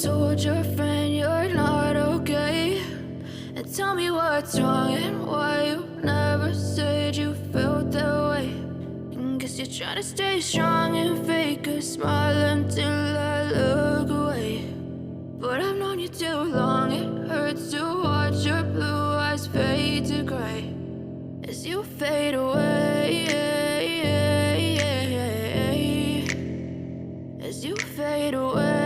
told your friend you're not okay? And tell me what's wrong and why you never said you felt that way. And guess you're trying to stay strong and fake a smile until I look away. But I've known you too long, it hurts to watch your blue eyes fade to gray as you fade away, as you fade away.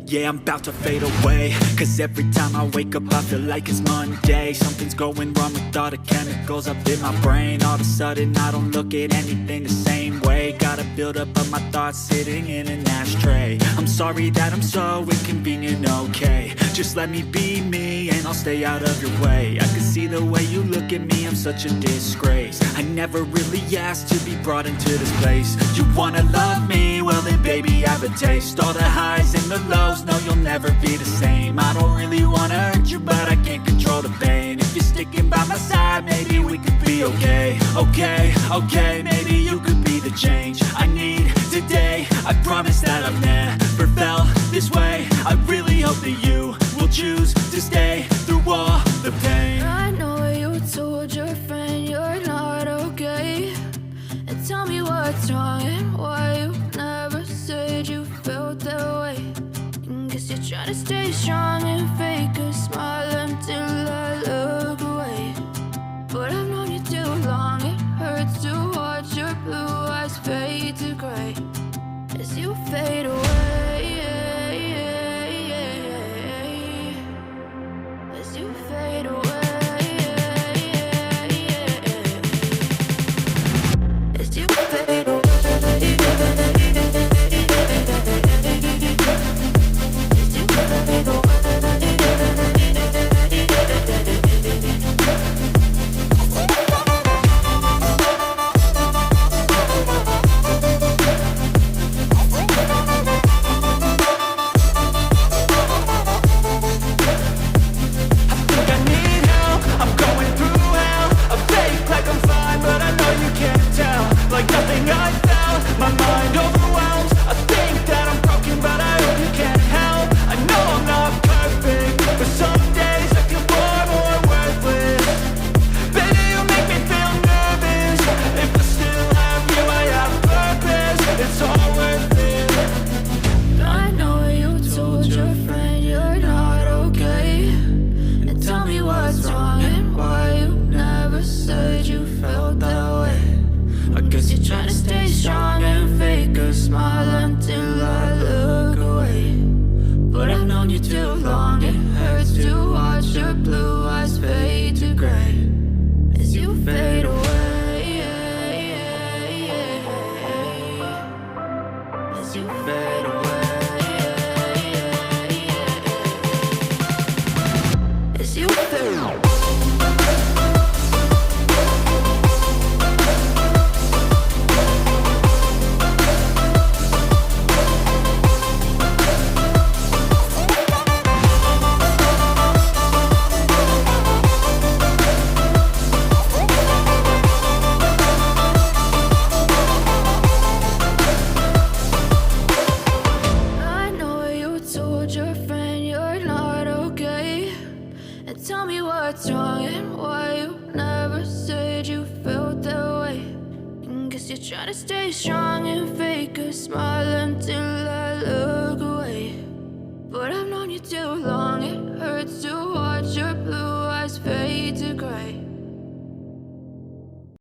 Yeah, I'm about to fade away, cause every time I wake up I feel like it's Monday. Something's going wrong with all the chemicals up in my brain. All of a sudden I don't look at anything the same way. Gotta build up of my thoughts sitting in an ashtray. I'm sorry that I'm so inconvenient, okay? Just let me be me and I'll stay out of your way. I can see the way you look at me, I'm such a disgrace. I never really asked to be brought into this place. You wanna love me? Well then baby I have a taste. All the highs and the lows, no you'll never be the same. I don't really wanna hurt you but I can't control the pain. If you're sticking by my side maybe we could be okay. Okay, maybe you could be the change I need today. I promise that I've never felt this way. I really hope that you will choose to stay through all the pain. I know you told your friend you're not okay. And tell me what's wrong and why you never said you felt that way. And guess you're trying to stay strong and fake a smile until I look away. But I've known you too long, it hurts to watch your blue eyes fade to gray as you fade away, as you fade away, as you fade away. Try to stay strong and fake a smile until I look away. But I've known you too long, it hurts to watch your blue